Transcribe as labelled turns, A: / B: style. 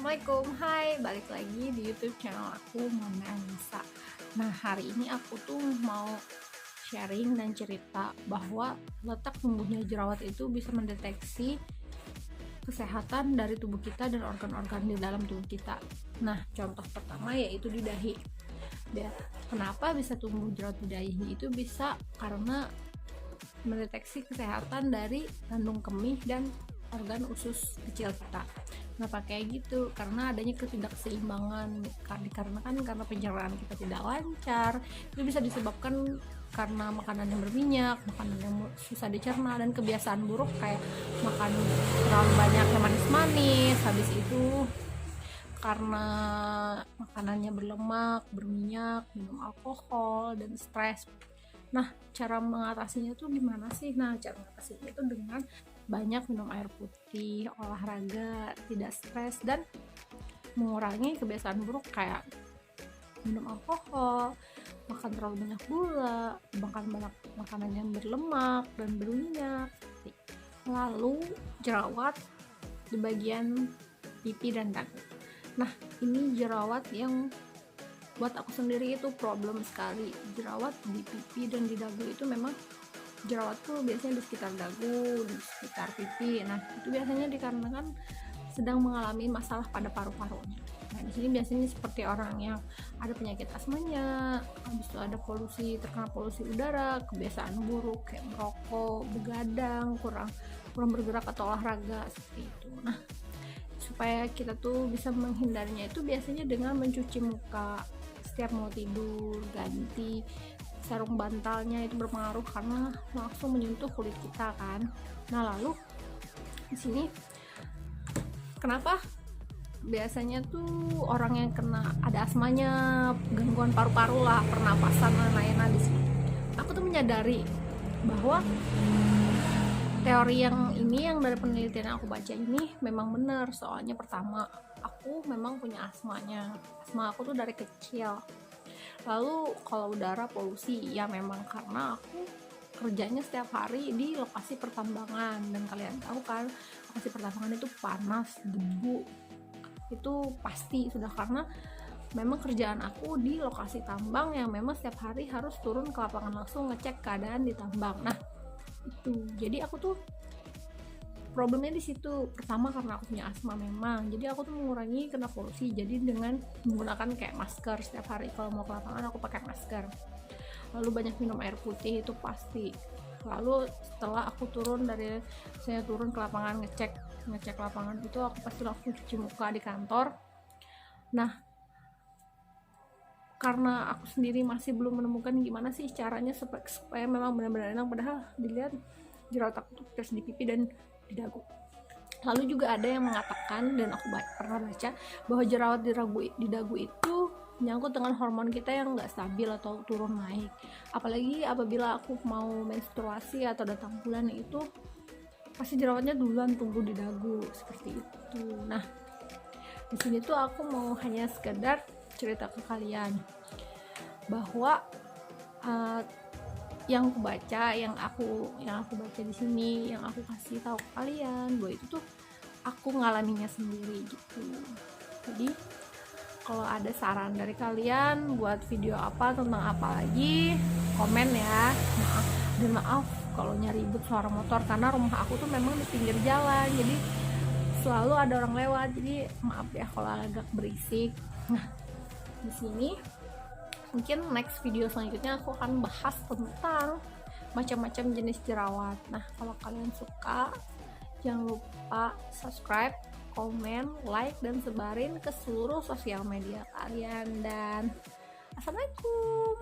A: Assalamualaikum, hai, balik lagi di YouTube channel aku, Mona Nisa. Nah, hari ini aku tuh mau sharing dan cerita bahwa letak tumbuhnya jerawat itu bisa mendeteksi kesehatan dari tubuh kita dan organ-organ di dalam tubuh kita. Nah, contoh pertama yaitu di dahi. Kenapa bisa tumbuh jerawat di dahi? Itu bisa karena mendeteksi kesehatan dari kandung kemih dan organ usus kecil kita. Kenapa kayak gitu? Karena adanya ketidakseimbangan, dikarenakan karena pencernaan kita tidak lancar. Itu bisa disebabkan karena makanan yang berminyak, makanan yang susah dicerna, dan kebiasaan buruk kayak makan terlalu banyak yang manis-manis. Habis itu karena makanannya berlemak, berminyak, minum alkohol, dan stres. Nah, cara mengatasinya tuh gimana sih? Nah, cara mengatasinya itu dengan banyak minum air putih, olahraga, tidak stres, dan mengurangi kebiasaan buruk kayak minum alkohol, makan terlalu banyak gula, makan banyak makanan yang berlemak dan berminyak. Lalu jerawat di bagian pipi dan dagu. Nah, ini jerawat yang buat aku sendiri itu problem sekali. Jerawat di pipi dan di dagu itu memang jerawat tuh biasanya di sekitar dagu, di sekitar pipi. Nah, itu biasanya dikarenakan sedang mengalami masalah pada paru-parunya. Nah, di sini biasanya seperti orang yang ada penyakit asmanya, habis itu ada terkena polusi udara, kebiasaan buruk kayak merokok, begadang, kurang bergerak atau olahraga seperti itu. Nah, supaya kita tuh bisa menghindarinya itu biasanya dengan mencuci muka setiap mau tidur, ganti sarung bantalnya. Itu berpengaruh karena langsung menyentuh kulit kita kan. Nah, lalu di sini kenapa biasanya tuh orang yang kena ada asmanya, gangguan paru-paru lah, pernapasan, lain-lain. Di sini aku tuh menyadari bahwa teori yang dari penelitian yang aku baca ini memang benar. Soalnya pertama, aku memang punya asmanya. Asma aku tuh dari kecil. Lalu kalau udara polusi, ya memang karena aku kerjanya setiap hari di lokasi pertambangan, dan kalian tahu kan lokasi pertambangan itu panas, debu, itu pasti sudah, karena memang kerjaan aku di lokasi tambang yang memang setiap hari harus turun ke lapangan langsung ngecek keadaan di tambang. Nah, itu jadi aku tuh problemnya di situ. Pertama karena aku punya asma memang, jadi aku tuh mengurangi kena polusi, jadi dengan menggunakan kayak masker setiap hari. Kalau mau ke lapangan aku pakai masker. Lalu banyak minum air putih, itu pasti. Lalu setelah aku saya turun ke lapangan ngecek lapangan, itu aku pasti langsung cuci muka di kantor. Nah, karena aku sendiri masih belum menemukan gimana sih caranya supaya memang benar-benar enak, padahal dilihat jerawat aku tuh terus di pipi dan di dagu. Lalu juga ada yang mengatakan, dan aku pernah baca, bahwa jerawat di dagu itu menyangkut dengan hormon kita yang nggak stabil atau turun naik. Apalagi apabila aku mau menstruasi atau datang bulan, itu pasti jerawatnya duluan tumbuh di dagu seperti itu. Nah, di sini tuh aku mau hanya sekedar cerita ke kalian bahwa yang aku baca, yang aku baca di sini, yang aku kasih tahu ke kalian, bahwa itu tuh aku ngalaminya sendiri gitu. Jadi kalau ada saran dari kalian buat video apa, tentang apa lagi, komen ya. Maaf kalau ribut suara motor, karena rumah aku tuh memang di pinggir jalan, jadi selalu ada orang lewat, jadi maaf ya kalau agak berisik. Nah, di sini mungkin next video selanjutnya aku akan bahas tentang macam-macam jenis jerawat. Nah, kalau kalian suka, jangan lupa subscribe, komen, like, dan sebarin ke seluruh sosial media kalian. Dan assalamualaikum.